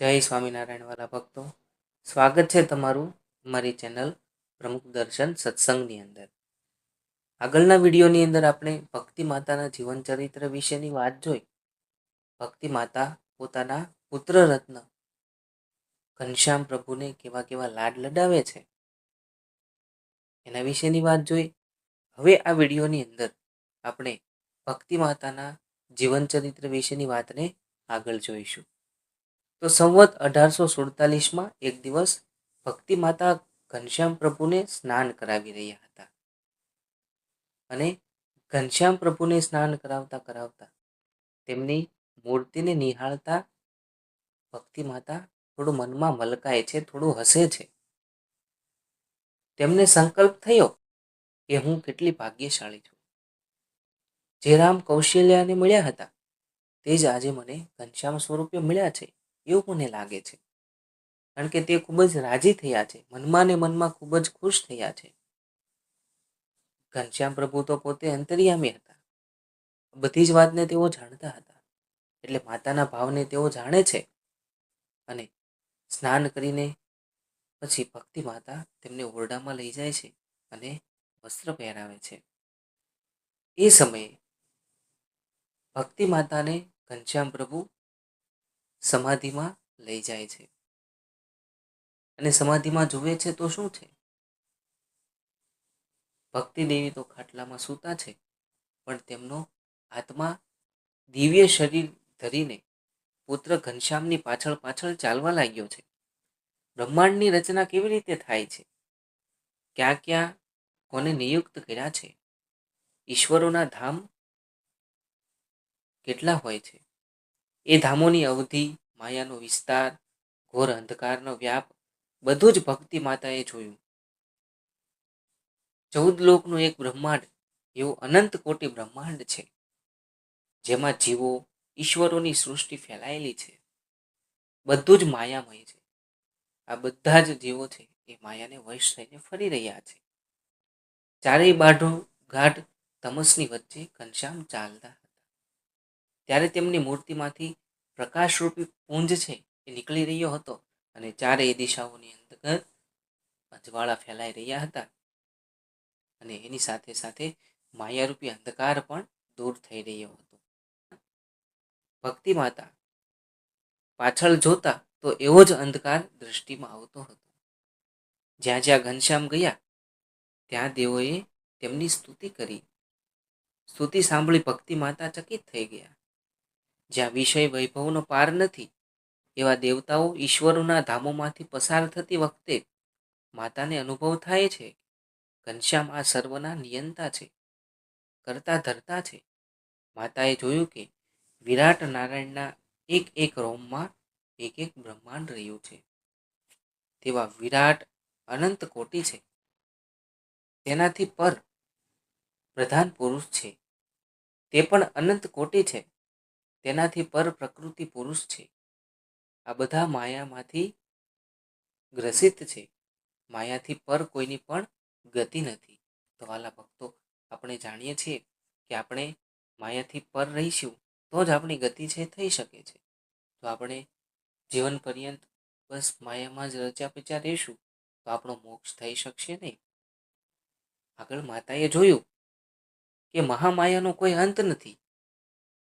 જય સ્વામિનારાયણ વાલા ભક્તો, સ્વાગત છે તમારું મારી ચેનલ પ્રમુખ દર્શન સત્સંગની અંદર. આગળના વિડીયોની અંદર આપણે ભક્તિ માતાના જીવન ચરિત્ર વિશેની વાત જોઈ. ભક્તિ માતા પોતાના પુત્ર રત્ન ઘનશ્યામ પ્રભુને કેવા કેવા લાડ લડાવે છે એના વિશેની વાત જોઈ. હવે આ વિડીયોની અંદર આપણે ભક્તિ માતાના જીવન ચરિત્ર વિશેની વાતને આગળ જોઈશું. તો સંવત 1847માં એક દિવસ ભક્તિ માતા ઘનશ્યામ પ્રભુને સ્નાન કરાવી રહ્યા હતા અને ઘનશ્યામ પ્રભુને સ્નાન કરાવતા કરાવતા તેમની મૂર્તિને નિહાળતા ભક્તિ માતા થોડું મનમાં મલકાય છે, થોડું હસે છે. તેમને સંકલ્પ થયો કે હું કેટલી ભાગ્યશાળી છું. જે રામ કૌશલ્યાને મળ્યા હતા તે જ આજે મને ઘનશ્યામ સ્વરૂપે મળ્યા છે એવું મને લાગે છે. કારણ કે તે ખૂબ જ રાજી થયા છે, મનમાં ને મનમાં ખૂબ જ ખુશ થયા છે. ઘનશ્યામ પ્રભુ તો પોતે અંતર્યામી હતા, બધી જ વાતને તેઓ જાણતા હતા, એટલે માતાના ભાવને તેઓ જાણે છે. અને સ્નાન કરીને પછી ભક્તિ માતા તેમને ઓરડામાં લઈ જાય છે અને વસ્ત્ર પહેરાવે છે. એ સમયે ભક્તિ માતાને ઘનશ્યામ પ્રભુ સમાધિમાં લઈ જાય છે અને સમાધિમાં જુએ છે તો શું છે, ભક્તિ દેવી તો ખાટલામાં સૂતા છે, પણ તેમનો આત્મા દિવ્ય શરીર ધરીને પુત્ર ઘનશ્યામની પાછળ પાછળ ચાલવા લાગ્યો છે. બ્રહ્માંડની રચના કેવી રીતે થાય છે, ક્યાં ક્યાં કોને નિયુક્ત કર્યા છે, ઈશ્વરોના ધામ કેટલા હોય છે, એ ધામોની અવધિ, માયાનો વિસ્તાર, ઘોર અંધકારનો વ્યાપ બધું જ ભક્તિ માતાએ જોયું. 14 લોકનું એક બ્રહ્માંડ એવું અનંત કોટી બ્રહ્માંડ છે, જેમાં જીવો ઈશ્વરોની સૃષ્ટિ ફેલાયેલી છે. બધું જ માયામય છે. આ બધા જ જીવો છે એ માયાને વશ થઈને ફરી રહ્યા છે. ચારેય બાજુ ગાઢ તમસની વચ્ચે ઘનશ્યામ ચાલતા હતા. ત્યારે તેમની મૂર્તિમાંથી પ્રકાશરૂપી પુંજ છે એ નીકળી રહ્યો હતો અને ચારેય દિશાઓની અંદર અજવાળા ફેલાઈ રહ્યા હતા અને એની સાથે સાથે માયારૂપી અંધકાર પણ દૂર થઈ રહ્યો હતો. ભક્તિ માતા પાછળ જોતા તો એવો જ અંધકાર દૃષ્ટિમાં આવતો હતો. જ્યાં જ્યાં ઘનશ્યામ ગયા ત્યાં તેઓએ તેમની સ્તુતિ કરી. સ્તુતિ સાંભળી ભક્તિ માતા ચકિત થઈ ગયા. જ્યાં વિષય વૈભવનો પાર નથી એવા દેવતાઓ ઈશ્વરોના ધામોમાંથી પસાર થતી વખતે માતાને અનુભવ થાય છે ઘનશ્યામ આ સર્વના નિયંતા છે, કરતા ધરતા છે. માતાએ જોયું કે વિરાટ નારાયણના એક એક રોમમાં એક એક બ્રહ્માંડ રહ્યું છે. તેવા વિરાટ અનંત કોટી છે, તેનાથી પર પ્રધાન પુરુષ છે, તે પણ અનંત કોટી છે, તેનાથી પર પ્રકૃતિ પુરુષ છે. આ બધા માયામાંથી ગ્રસિત છે. માયાથી પર કોઈની પણ ગતિ નથી. તો વાલા ભક્તો, આપણે જાણીએ છીએ કે આપણે માયાથી પર રહીશું તો જ આપણી ગતિ છે થઈ શકે છે. તો આપણે જીવન પર્યંત બસ માયામાં જ રચ્યા પચ્યા રહીશું તો આપણો મોક્ષ થઈ શકશે નહીં. આગળ માતાએ જોયું કે મહામાયાનો કોઈ અંત નથી.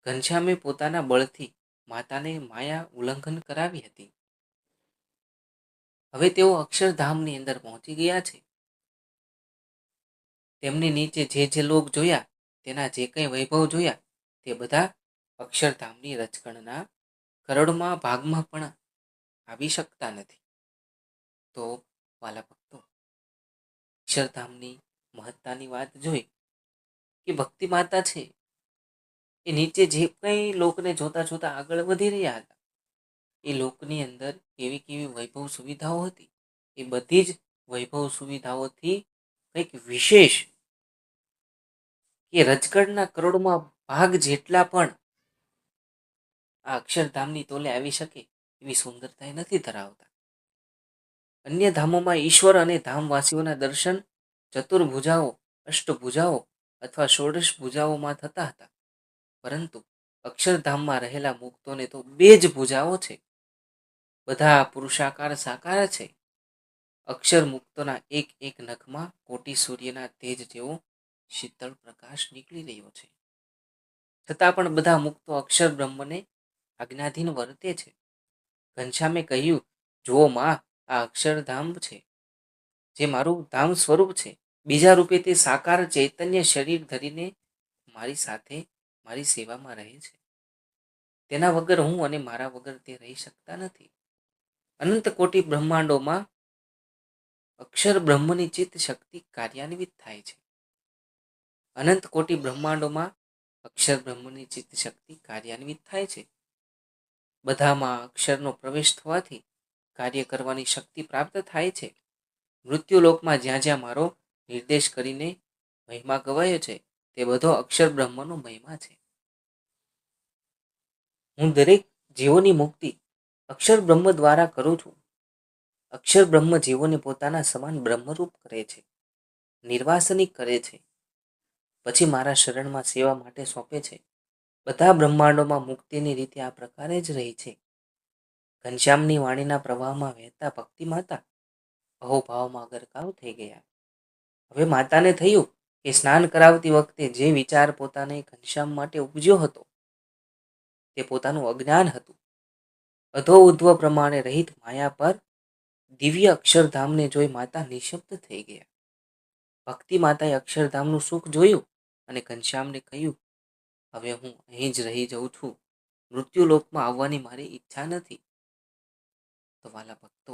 ઘનશ્યામે પોતાના બળથી માતાને માયા ઉલ્લંઘન કરાવી હતી. હવે તેઓ અક્ષરધામની અંદર પહોંચી ગયા છે. તેમની નીચે જે જે લોક જોયા, તેના જે કંઈ વૈભવ જોયા તે બધા અક્ષરધામની રચકણના કરોડમાં ભાગમાં પણ આવી શકતા નથી. તો વાલા ભક્તો, અક્ષરધામની મહત્તાની વાત જોઈ કે ભક્તિ માતા છે એ નીચે જે કંઈ લોકને જોતા જોતા આગળ વધી રહ્યા હતા એ લોકની અંદર કેવી કેવી વૈભવ સુવિધાઓ હતી, એ બધી જ વૈભવ સુવિધાઓથી કંઈક વિશેષ કે રજકડના કરોડમાં ભાગ જેટલા પણ આ અક્ષરધામની તોલે આવી શકે એવી સુંદરતા નથી ધરાવતા. અન્ય ધામોમાં ઈશ્વર અને ધામવાસીઓના દર્શન ચતુર્ભુજાઓ, અષ્ટભુજાઓ અથવા ષોડશ ભુજાઓમાં થતા હતા, પરંતુ અક્ષરધામમાં રહેલા મુક્તોને તો બે જ ભુજાઓ છે. બધા પુરુષાકાર સાકાર છે. અક્ષર મુક્તોના એક એક નખમાં કોટી સૂર્યના તેજ જેવો શીતળ પ્રકાશ નીકળી રહ્યો છે. છતાં પણ બધા મુક્તો અક્ષર બ્રહ્મને આજ્ઞાધીન વર્તે છે. ઘનશ્યામે કહ્યું, જુઓ માં, આ અક્ષરધામ છે, જે મારું ધામ સ્વરૂપ છે. બીજા રૂપે તે સાકાર ચૈતન્ય શરીર ધરીને મારી સાથે મારી સેવામાં રહે છે. તેના વગર હું અને મારા વગર તે રહી શકતા નથી. અનંત કોટી બ્રહ્માંડોમાં અક્ષર બ્રહ્મની ચિત્ત શક્તિ કાર્યાન્વિત થાય છે. અનંત કોટી બ્રહ્માંડોમાં અક્ષર બ્રહ્મની ચિત્ત શક્તિ કાર્યાન્વિત થાય છે. બધામાં અક્ષરનો પ્રવેશ થવાથી કાર્ય કરવાની શક્તિ પ્રાપ્ત થાય છે. મૃત્યુલોકમાં જ્યાં જ્યાં મારો નિર્દેશ કરીને મહિમા ગવાયો છે, તે બધો અક્ષર બ્રહ્મનો મહિમા છે. હું દરેક જીવોની મુક્તિ અક્ષર બ્રહ્મ દ્વારા કરું છું. અક્ષર બ્રહ્મ જીવોને પોતાના સમાન બ્રહ્મરૂપ કરે છે, નિર્વાસનિક કરે છે, પછી મારા શરણમાં સેવા માટે સોંપે છે. બધા બ્રહ્માંડોમાં મુક્તિની રીતે આ પ્રકારે જ રહી છે. ઘનશ્યામની વાણીના પ્રવાહમાં વહેતા ભક્તિ માતા અહોભાવમાં ગરકાવ થઈ ગયા. હવે માતાને થયું કે સ્નાન કરાવતી વખતે જે વિચાર પોતાને ઘનશ્યામ માટે ઉપજ્યો હતો, તે પોતાનું અજ્ઞાન હતું. અધો ઉધ્વ પ્રમાણે રહિત માયા પર દિવ્ય અક્ષરધામને જોઈ માતા નિશબ્દ થઈ ગયા. ભક્તિ માતાએ અક્ષરધામનું સુખ જોયું અને ઘનશ્યામને કહ્યું, હવે હું અહીં જ રહી જઉં છું. મૃત્યુલોકમાં આવવાની મારી ઈચ્છા નથી. તો વાલા ભક્તો,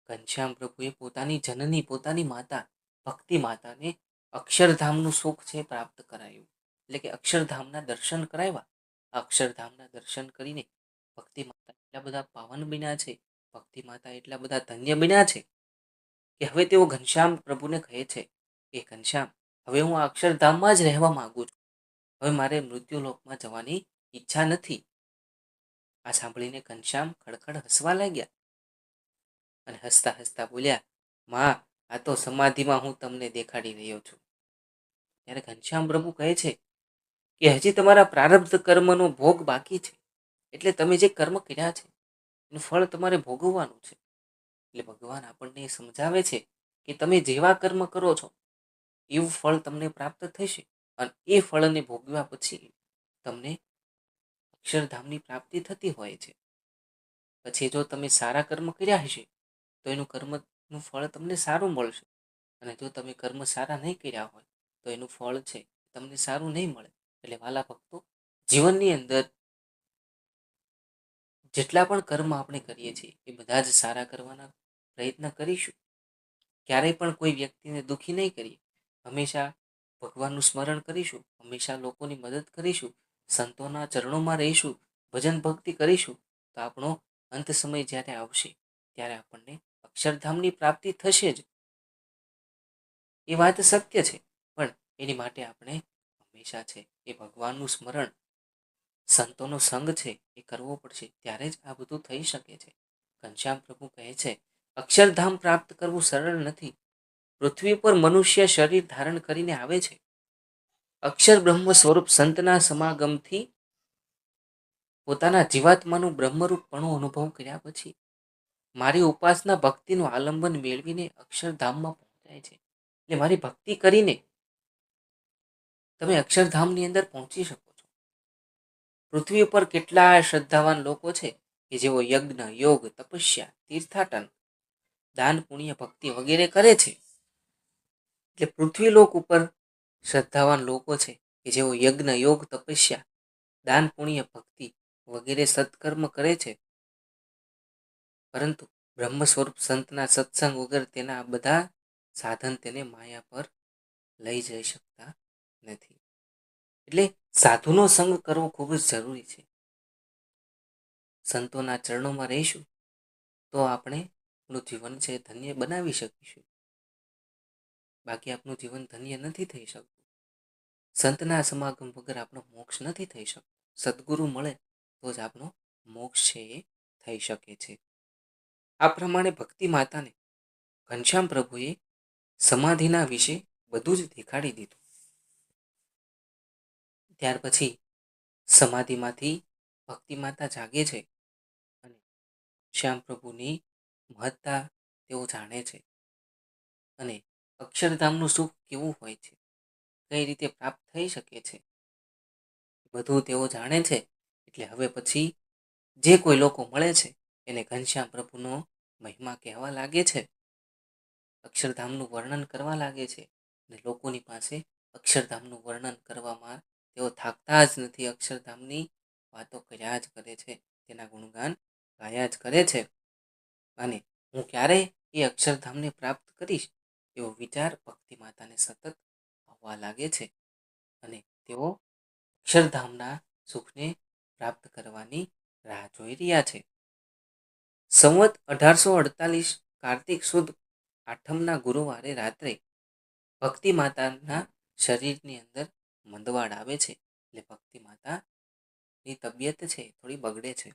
ઘનશ્યામ પ્રભુએ પોતાની જનની, પોતાની માતા ભક્તિ માતાને અક્ષરધામનું સુખ છે પ્રાપ્ત કરાયું. એટલે કે અક્ષરધામના દર્શન કરાવ્યા. અક્ષરધામના દર્શન કરીને ભક્તિ માતા એટલા બધા પાવન બન્યા છે, ભક્તિ માતા એટલા બધા ધન્ય બન્યા છે કે હવે તેઓ ઘનશ્યામ પ્રભુને કહે છે કે ઘનશ્યામ, હવે હું આ અક્ષરધામમાં જ રહેવા માંગુ છું. હવે મારે મૃત્યુલોકમાં જવાની ઈચ્છા નથી. આ સાંભળીને ઘનશ્યામ ખડખડ હસવા લાગ્યા અને હસતા હસતા બોલ્યા, માં, આ તો સમાધિમાં હું તમને દેખાડી રહ્યો છું. ત્યારે ઘનશ્યામ પ્રભુ કહે છે કે હજી તમારા પ્રારબ્ધ કર્મનો ભોગ બાકી છે. એટલે તમે જે કર્મ કર્યા છે એનું ફળ તમારે ભોગવવાનું છે. એટલે ભગવાન આપણને સમજાવે છે કે તમે જેવા કર્મ કરો છો એવું ફળ તમને પ્રાપ્ત થશે, અને એ ફળને ભોગવ્યા પછી તમને અક્ષરધામની પ્રાપ્તિ થતી હોય છે. પછી જો તમે સારા કર્મ કર્યા હશે તો એનું કર્મનું ફળ તમને સારું મળશે, અને જો તમે કર્મ સારા નહીં કર્યા હોય તો એનું ફળ છે તમને સારું નહીં મળે. એટલે વાલા ભક્તો, જીવનની અંદર જેટલા પણ કર્મ આપણે કરીએ છીએ એ બધા જ સારા કરવાના પ્રયત્ન કરીશું. ક્યારેય પણ કોઈ વ્યક્તિને દુઃખી નહીં કરીએ. હંમેશા ભગવાનનું સ્મરણ કરીશું, હંમેશા લોકોની મદદ કરીશું, સંતોના ચરણોમાં રહીશું, ભજન ભક્તિ કરીશું, તો આપણો અંત સમય જ્યારે આવશે ત્યારે આપણને અક્ષરધામની પ્રાપ્તિ થશે જ. એ વાત સત્ય છે, પણ એની માટે આપણે હંમેશા છે એ ભગવાનનું સ્મરણ, સંતોનો સંગ છે એ કરવો પડશે, ત્યારે જ આ બધું થઈ શકે છે. ઘનશ્યામ પ્રભુ કહે છે, અક્ષરધામ પ્રાપ્ત કરવું સરળ નથી. પૃથ્વી પર મનુષ્ય શરીર ધારણ કરીને આવે છે. અક્ષર બ્રહ્મ સ્વરૂપ સંતના સમાગમથી પોતાના જીવાત્માનું બ્રહ્મરૂપપણું અનુભવ કર્યા પછી મારી ઉપાસના ભક્તિનું આલંબન મેળવીને અક્ષરધામમાં પહોંચાય છે. એટલે મારી ભક્તિ કરીને તમે અક્ષરધામની અંદર પહોંચી શકો છો. પૃથ્વી ઉપર કેટલા શ્રદ્ધાવાન લોકો છે કે જેઓ યજ્ઞ, યોગ, તપસ્યા, તીર્થાટન, દાન, પુણ્ય, ભક્તિ વગેરે કરે છે. એટલે પૃથ્વીલોક ઉપર શ્રદ્ધાવાન લોકો છે કે જેઓ યજ્ઞ, યોગ, તપસ્યા, દાન, પુણ્ય, ભક્તિ વગેરે સત્કર્મ કરે છે, પરંતુ બ્રહ્મ સ્વરૂપ સંતના સત્સંગ વગર તેના બધા સાધન તેને માયા પર લઈ જઈ શકતા નથી. એટલે સાધુનો સંગ કરવો ખૂબ જ જરૂરી છે. સંતોના ચરણોમાં રહીશું તો આપણે આપણું જીવન છે ધન્ય બનાવી શકીશું. બાકી આપણું જીવન ધન્ય નથી થઈ શકતું. સંતના સમાગમ વગર આપણો મોક્ષ નથી થઈ શકતો. સદગુરુ મળે તો જ આપણો મોક્ષ છે એ થઈ શકે છે. આ પ્રમાણે ભક્તિ માતાને ઘનશ્યામ પ્રભુએ સમાધિના વિશે બધું જ દેખાડી દીધું. ત્યાર પછી સમાધિમાંથી ભક્તિ માતા જાગે છે અને શ્યામ પ્રભુની મહત્તા તેઓ જાણે છે અને અક્ષરધામનું સુખ કેવું હોય છે, કઈ રીતે પ્રાપ્ત થઈ શકે છે, બધું તેઓ જાણે છે. એટલે હવે પછી જે કોઈ લોકો મળે છે એને ઘનશ્યામ પ્રભુનો મહિમા કહેવા લાગે છે, અક્ષરધામનું વર્ણન કરવા લાગે છે અને લોકોની પાસે અક્ષરધામનું વર્ણન કરવામાં તેઓ થાકતા જ નથી. અક્ષરધામની વાતો કર્યા જ કરે છે, તેના ગુણગાન ગાયા જ કરે છે અને હું ક્યારેય એ અક્ષરધામને પ્રાપ્ત કરીશ એવો વિચાર ભક્તિ માતાને સતત આવવા લાગે છે અને તેઓ અક્ષરધામના સુખને પ્રાપ્ત કરવાની રાહ જોઈ રહ્યા છે. સંવત 1848 કાર્તિક સુદ આઠમના ગુરુવારે રાત્રે ભક્તિ માતાના શરીરની અંદર મંદવાડ આવે છે. એટલે ભક્તિ માતાની તબિયત છે થોડી બગડે છે.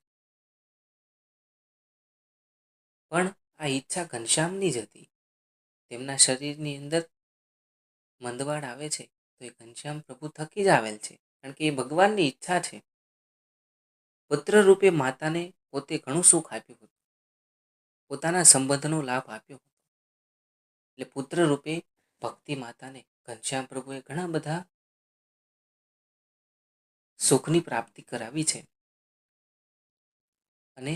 પણ આ ઈચ્છા ઘનશ્યામની જ હતી. તેમના શરીરની અંદર મંદવાડ આવે છે તો એ ઘનશ્યામ પ્રભુ થકી જ આવેલ છે, કારણ કે એ ભગવાનની ઈચ્છા છે. પુત્ર રૂપે માતાને પોતે ઘણું સુખ આપ્યું હતું, પોતાના સંબંધનો લાભ આપ્યો હતો. એટલે પુત્ર રૂપે ભક્તિ માતાને ઘનશ્યામ પ્રભુએ ઘણા બધા સુખની પ્રાપ્તિ કરાવી છે અને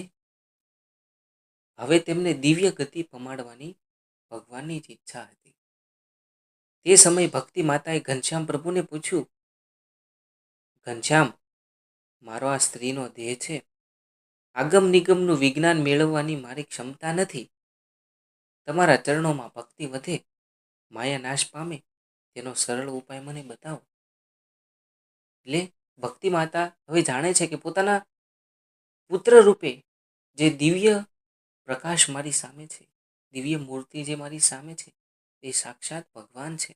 હવે તેમને દિવ્ય ગતિ પમાડવાની ભગવાનની જ ઈચ્છા હતી. તે સમયે ભક્તિ માતાએ ઘનશ્યામ પ્રભુને પૂછ્યું, ઘનશ્યામ, મારો આ સ્ત્રીનો દેહ છે, આગમ નિગમનું વિજ્ઞાન મેળવવાની મારી ક્ષમતા નથી. તમારા ચરણોમાં ભક્તિ વધે, માયા નાશ પામે, તેનો સરળ ઉપાય મને બતાવો. એટલે ભક્તિ માતા હવે જાણે છે કે પોતાના પુત્ર રૂપે જે દિવ્ય પ્રકાશ મારી સામે છે, દિવ્ય મૂર્તિ જે મારી સામે છે, એ સાક્ષાત ભગવાન છે.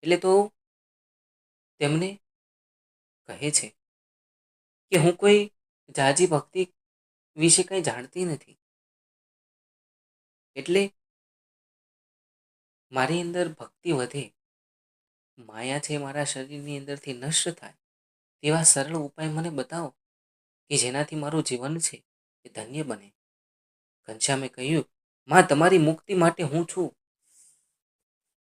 એટલે તો તેમને કહે છે કે હું કોઈ જાજી ભક્તિ વિશે કંઈ જાણતી નથી, એટલે મારી અંદર ભક્તિ વધે, માયા છે મારા શરીરની અંદરથી નષ્ટ થાય, તેવા સરળ ઉપાય મને બતાવો કે જેનાથી મારું જીવન છે એ ધન્ય બને. ઘનશ્યામે કહ્યું, માં, તમારી મુક્તિ માટે હું છું.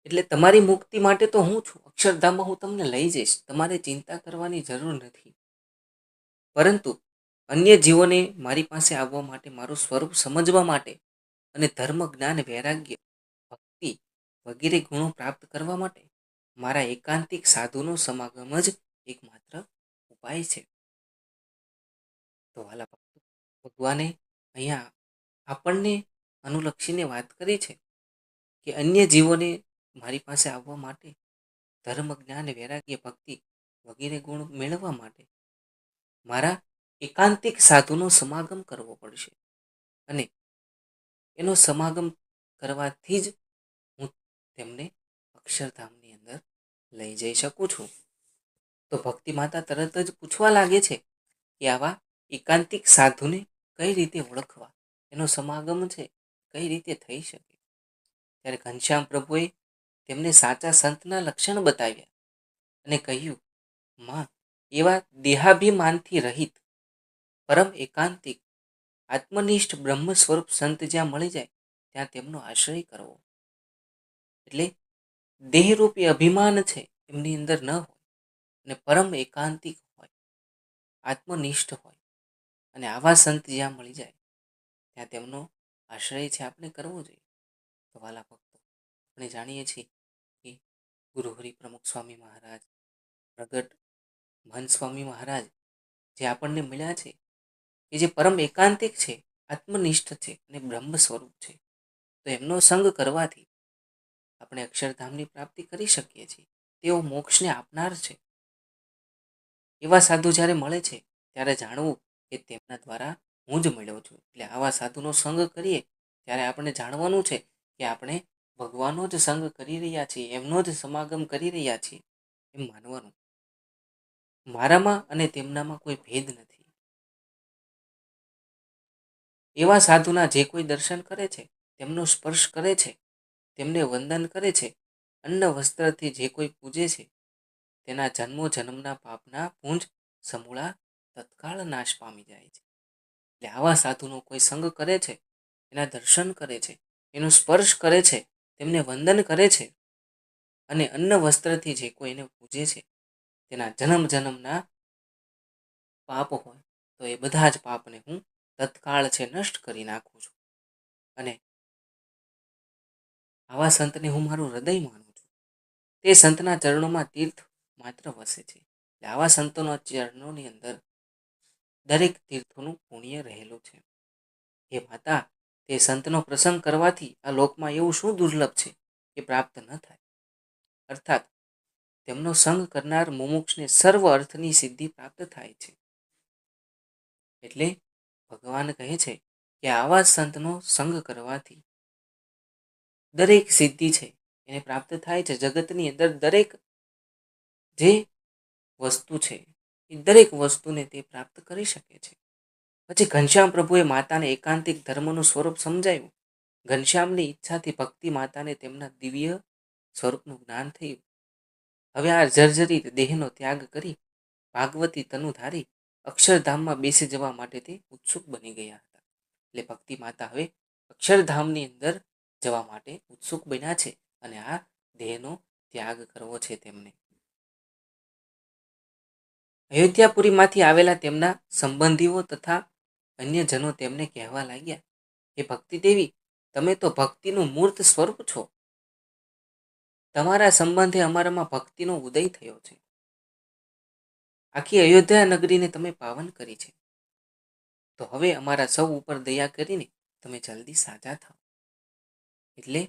એટલે તમારી મુક્તિ માટે તો હું છું, અક્ષરધામમાં હું તમને લઈ જઈશ, તમારે ચિંતા કરવાની જરૂર નથી. પરંતુ અન્ય જીવોને મારી પાસે આવવા માટે, મારું સ્વરૂપ સમજવા માટે અને ધર્મ, જ્ઞાન, વૈરાગ્ય, ભક્તિ વગેરે ગુણો પ્રાપ્ત કરવા માટે મારા એકાંતિક સાધુનો સમાગમ જ એકમાત્ર ઉપાય છે. તો વાલા ભક્તો, ભગવાને અહીંયા આપણને અનુલક્ષીને વાત કરી છે કે અન્ય જીવોને મારી પાસે આવવા માટે, ધર્મ, જ્ઞાન, વૈરાગ્ય, ભક્તિ વગેરે ગુણ મેળવવા માટે મારા એકાંતિક સાધુનો સમાગમ કરવો પડશે અને એનો સમાગમ કરવાથી જ હું તેમને અક્ષરધામની અંદર લઈ જઈ શકું છું. તો ભક્તિ માતા તરત જ પૂછવા લાગે છે કે આવા એકાંતિક સાધુને કઈ રીતે ઓળખવા, એનો સમાગમ છે કઈ રીતે થઈ શકે. ત્યારે ઘનશ્યામ પ્રભુએ તેમને સાચા સંતના લક્ષણ બતાવ્યા અને કહ્યું, માં, એવા દેહાભિમાનથી રહિત, પરમ એકાંતિક, આત્મનિષ્ઠ બ્રહ્મ સ્વરૂપ સંત જ્યાં મળી જાય ત્યાં તેમનો આશ્રય કરવો. એટલે દેહરૂપી અભિમાન છે એમની અંદર ન હોય અને પરમ એકાંતિક હોય, આત્મનિષ્ઠ હોય અને આવા સંત જ્યાં મળી જાય ત્યાં તેમનો આશ્રય છે આપણે કરવો જોઈએ. તો વાલા ભક્તો, આપણે જાણીએ છીએ કે ગુરુ હરિપ્રમુખ સ્વામી મહારાજ, પ્રગટ મહંત સ્વામી મહારાજ જે આપણને મળ્યા છે, કે જે પરમ એકાંતિક છે, આત્મનિષ્ઠ છે અને બ્રહ્મ સ્વરૂપ છે. તો એમનો સંગ કરવાથી આપણે અક્ષરધામની પ્રાપ્તિ કરી શકીએ છીએ. તેઓ મોક્ષને આપનાર છે. એવા સાધુ જ્યારે મળે છે ત્યારે જાણવું કે તેમના દ્વારા હું જ મળ્યો છું. એટલે આવા સાધુનો સંગ કરીએ ત્યારે આપણે જાણવાનું છે કે આપણે ભગવાનનો જ સંગ કરી રહ્યા છીએ, એમનો જ સમાગમ કરી રહ્યા છીએ એમ માનવાનું. મારામાં અને તેમનામાં કોઈ ભેદ નથી. એવા સાધુના જે કોઈ દર્શન કરે છે, તેમનો સ્પર્શ કરે છે, તેમને વંદન કરે છે, અન્ન વસ્ત્રથી જે કોઈ પૂજે છે, તેના જન્મો જન્મના પાપના પુંજ સમૂળા તત્કાળ નાશ પામી જાય છે. એટલે આવા સાધુનો કોઈ સંગ કરે છે, એના દર્શન કરે છે, એનો સ્પર્શ કરે છે, તેમને વંદન કરે છે અને અન્ન વસ્ત્રથી જે કોઈ એને પૂજે છે, તેના જન્મ જન્મના પાપ હોય તો એ બધા જ પાપને હું તત્કાળ છે નષ્ટ કરી નાખું છું. અને આવા સંતને હું મારું હૃદય માનું છું. તે સંતના ચરણોમાં તીર્થ માત્ર વસે છે. આવા સંતોના ચરણોની અંદર દરેક તીર્થોનું પુણ્ય રહેલું છે. હે માતા, તે સંતનો પ્રસંગ કરવાથી આ લોકમાં એવું શું દુર્લભ છે કે પ્રાપ્ત ન થાય? અર્થાત તેમનો સંગ કરનાર મુમુક્ષને સર્વ અર્થની સિદ્ધિ પ્રાપ્ત થાય છે. એટલે ભગવાન કહે છે કે આવા સંતનો સંગ કરવાથી દરેક સિદ્ધિ છે એને પ્રાપ્ત થાય છે. જગતની અંદર દરેક જે વસ્તુ છે એ દરેક વસ્તુને તે પ્રાપ્ત કરી શકે છે. પછી ઘનશ્યામ પ્રભુએ માતાને એકાંતિક ધર્મનું સ્વરૂપ સમજાવ્યું. ઘનશ્યામની ઈચ્છાથી ભક્તિ માતાને તેમના દિવ્ય સ્વરૂપનું જ્ઞાન થયું. હવે આ જર્જરિત દેહનો ત્યાગ કરી ભાગવતી તનુ ધારી અક્ષરધામમાં બેસી જવા માટે તે ઉત્સુક બની ગયા હતા. એટલે ભક્તિ માતા હવે અક્ષરધામની અંદર જવા માટે ઉત્સુક બન્યા છે અને આ દેહનો ત્યાગ કરવો છે તેમને. અયોધ્યાપુરીમાંથી આવેલા તેમના સંબંધીઓ તથા અન્યજનો તેમને કહેવા લાગ્યા, હે ભક્તિ દેવી, તમે તો ભક્તિનું મૂર્ત સ્વરૂપ છો. તમારા સંબંધે અમારામાં ભક્તિનો ઉદય થયો છે. આખી અયોધ્યા નગરીને તમે પાવન કરી છે. તો હવે અમારા સૌ ઉપર દયા કરીને તમે જલ્દી સાજા થાઓ. એટલે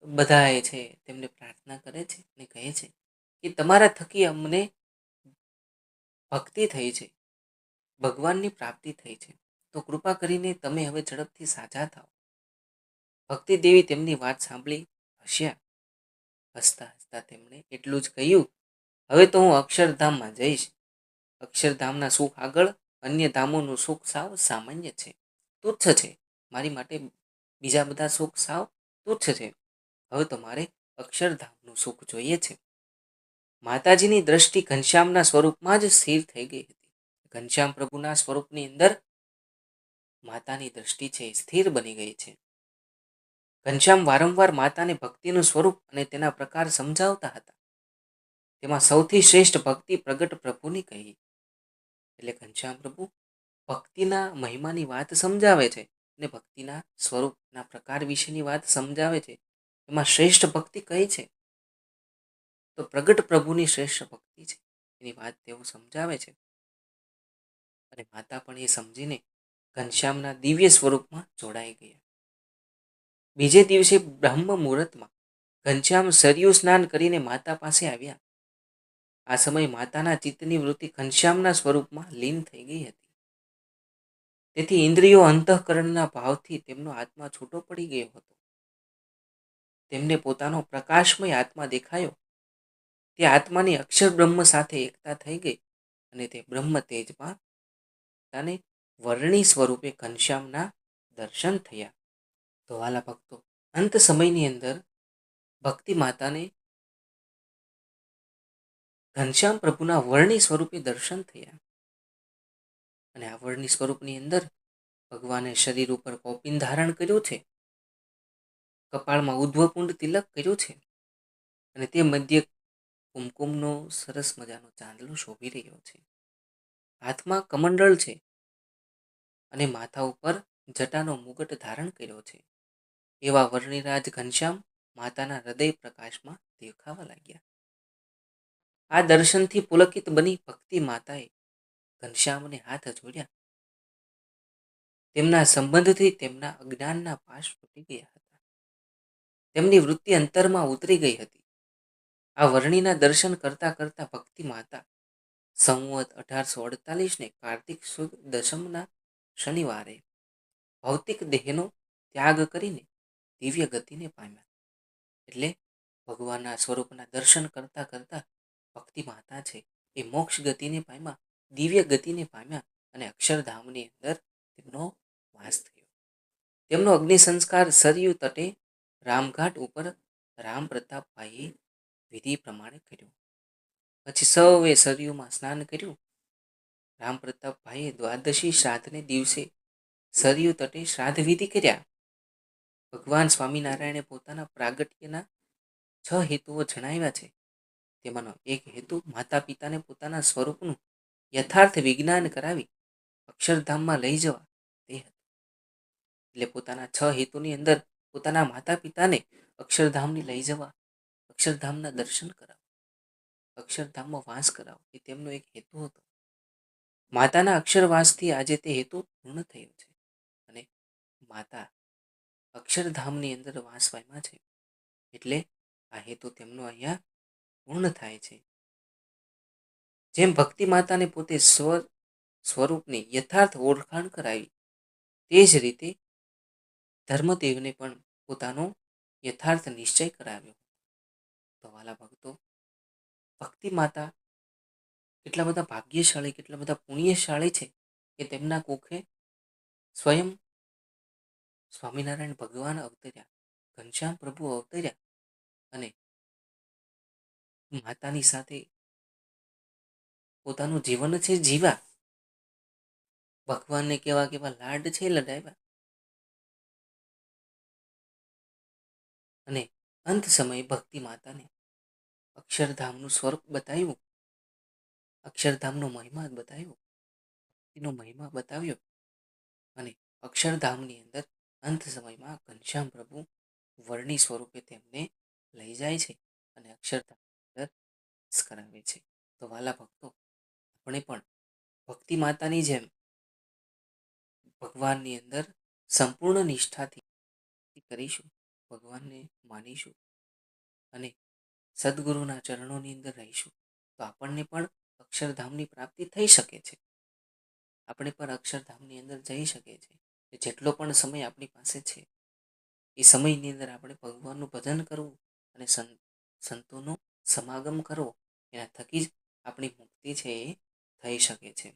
બધા એ છે તેમને પ્રાર્થના કરે છે અને કહે છે કે તમારા થકી અમને ભક્તિ થઈ છે, ભગવાનની પ્રાપ્તિ થઈ છે, તો કૃપા કરીને તમે હવે ઝડપથી સાજા થાઓ. ભક્તિ દેવી તેમની વાત સાંભળી હસ્યા. હસતા હસતા તેમણે એટલું જ કહ્યું, હવે તો હું અક્ષરધામમાં જઈશ. અક્ષરધામના સુખ આગળ અન્ય ધામોનું સુખ સાવ સામાન્ય છે, તુચ્છ છે. મારી માટે બીજા બધા સુખ સાવ તુચ્છ છે. હવે તો મારે અક્ષરધામનું સુખ જોઈએ છે. માતાજીની દ્રષ્ટિ ઘનશ્યામના સ્વરૂપમાં જ સ્થિર થઈ ગઈ હતી. ઘનશ્યામ પ્રભુના સ્વરૂપની અંદર માતાની દ્રષ્ટિ છે સ્થિર બની ગઈ છે. ઘનશ્યામ વારંવાર માતાને ભક્તિનું સ્વરૂપ અને તેના પ્રકાર સમજાવતા હતા. તેમાં સૌથી શ્રેષ્ઠ ભક્તિ પ્રગટ પ્રભુની કહી. એટલે ઘનશ્યામ પ્રભુ ભક્તિના મહિમાની વાત સમજાવે છે અને ભક્તિના સ્વરૂપના પ્રકાર વિશેની વાત સમજાવે છે. એમાં શ્રેષ્ઠ ભક્તિ કઈ છે? તો પ્રગટ પ્રભુની શ્રેષ્ઠ ભક્તિ છે. એની વાત તેઓ સમજાવે છે અને માતા પણ એ સમજીને ઘનશ્યામના દિવ્ય સ્વરૂપમાં જોડાઈ ગયા. બીજે દિવસે બ્રહ્મ મુહૂર્તમાં ઘનશ્યામ સરયુ સ્નાન કરીને માતા પાસે આવ્યા. આ સમયે માતાના ચિત્તની વૃત્તિ ઘનશ્યામના સ્વરૂપમાં લીન થઈ ગઈ હતી. તેથી ઇન્દ્રિયો અંતઃકરણના ભાવથી તેમનો આત્મા છૂટો પડી ગયો હતો. તેમને પોતાનો પ્રકાશમય આત્મા દેખાયો. તે આત્માની અક્ષર બ્રહ્મ સાથે એકતા થઈ ગઈ અને તે બ્રહ્મ તેજમાં પોતાને વર્ણી સ્વરૂપે ઘનશ્યામના દર્શન થયા. તો વાલા ભક્તો, અંત સમયની અંદર ભક્તિ માતાને ઘનશ્યામ પ્રભુના વર્ણી સ્વરૂપે દર્શન થયા અને આ વર્ણી સ્વરૂપની અંદર ભગવાને શરીર ઉપર કૌપિન ધારણ કર્યું છે, કપાળમાં ઉધ્વપુંડ તિલક કર્યું છે અને તે મધ્ય કુમકુમનો સરસ મજાનો ચાંદલો શોભી રહ્યો છે. હાથમાં કમંડળ છે અને માથા ઉપર જટાનો મુગટ ધારણ કર્યો છે. એવા વર્ણિરાજ ઘનશ્યામ માતાના હૃદય પ્રકાશમાં દેખાવા લાગ્યા. આ દર્શનથી પુલકિત બની ભક્તિ માતાએ ઘનશ્યામને હાથ જોડ્યા. તેમના સંબંધથી તેમના અજ્ઞાનના પાશ તૂટી ગયા હતા. તેમની વૃત્તિ અંતરમાં ઉતરી ગઈ હતી. આ વર્ણિના દર્શન કરતા કરતા ભક્તિ માતા સંવત 1848 કાર્તિક સુદ દશમના શનિવારે ભૌતિક દેહનો ત્યાગ કરીને દિવ્ય ગતિને પામ્યા. એટલે ભગવાનના સ્વરૂપના દર્શન કરતા કરતા ભક્તિ માતા છે એ મોક્ષ ગતિને પામ્યા, દિવ્ય ગતિને પામ્યા અને અક્ષરધામની અંદર તેમનો વાસ થયો. તેમનો અગ્નિ સંસ્કાર સરયુ તટે રામઘાટ ઉપર રામ પ્રતાપભાઈએ વિધિ પ્રમાણે કર્યું. પછી સૌએ સરયુમાં સ્નાન કર્યું રામ પ્રતાપભાઈએ દ્વાદશી શ્રાદ્ધને દિવસે સરયુ તટે શ્રાદ્ધ વિધિ કર્યા. ભગવાન સ્વામિનારાયણે પોતાના પ્રાગટ્યના 6 હેતુઓ જણાવ્યા છે. તેમાંનો એક હેતુ માતા પિતાને પોતાના સ્વરૂપનું યથાર્થ વિજ્ઞાન કરાવી અક્ષરધામમાં લઈ જવા તે હતો. એટલે પોતાના 6 હેતુની અંદર પોતાના માતા પિતાને અક્ષરધામની લઈ જવા, અક્ષરધામના દર્શન કરાવવા, અક્ષરધામમાં વાસ કરાવો એ તેમનો એક હેતુ હતો. માતાના અક્ષરવાસથી આજે તે હેતુ પૂર્ણ થયો છે અને માતા અક્ષરધામની અંદર વાસ પામ્યા છે. એટલે આ હેતુ તેમનો અહીંયા પૂર્ણ થાય છે. જેમ ભક્તિ માતાને પોતે સ્વરૂપની યથાર્થ ઓળખાણ કરાવી, તે જ રીતે ધર્મદેવને પણ પોતાનો યથાર્થ નિશ્ચય કરાવ્યો. તો વાલા ભક્તો, ભક્તિ માતા કેટલા બધા ભાગ્યશાળી, કેટલા બધા પુણ્યશાળી છે કે તેમના કુખે સ્વયં સ્વામિનારાયણ ભગવાન અવતર્યા, ઘનશ્યામ પ્રભુ અવતર્યા અને માતાની સાથે પોતાનું જીવન છે જીવા, ભગવાનને કેવા કેવા લાડ છે લડાવ્યા અને અંત સમયે ભક્તિ માતાને અક્ષરધામનું સ્વરૂપ બતાવ્યું, અક્ષરધામનો મહિમા બતાવ્યો, ભક્તિનો મહિમા બતાવ્યો અને અક્ષરધામની અંદર અંત સમયમાં ઘનશ્યામ પ્રભુ વર્ણી સ્વરૂપે તેમને લઈ જાય છે અને અક્ષરધામ અંદર કરાવે છે. તો વાલા ભક્તો, આપણે પણ ભક્તિ માતાની જેમ ભગવાનની અંદર સંપૂર્ણ નિષ્ઠાથી કરીશું, ભગવાનને માનીશું અને સદગુરુના ચરણોની અંદર રહીશું તો આપણને પણ અક્ષરધામની પ્રાપ્તિ થઈ શકે છે. આપણે પણ અક્ષરધામની અંદર જઈ શકીએ છીએ. જેટલો પણ સમય આપણી પાસે છે એ સમયની અંદર આપણે ભગવાનનું ભજન કરવું અને સંતોનો સમાગમ કરવો, એના થકી જ આપણી મુક્તિ છે એ થઈ શકે છે.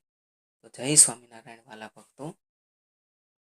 તો જય સ્વામિનારાયણ વાલા ભક્તો.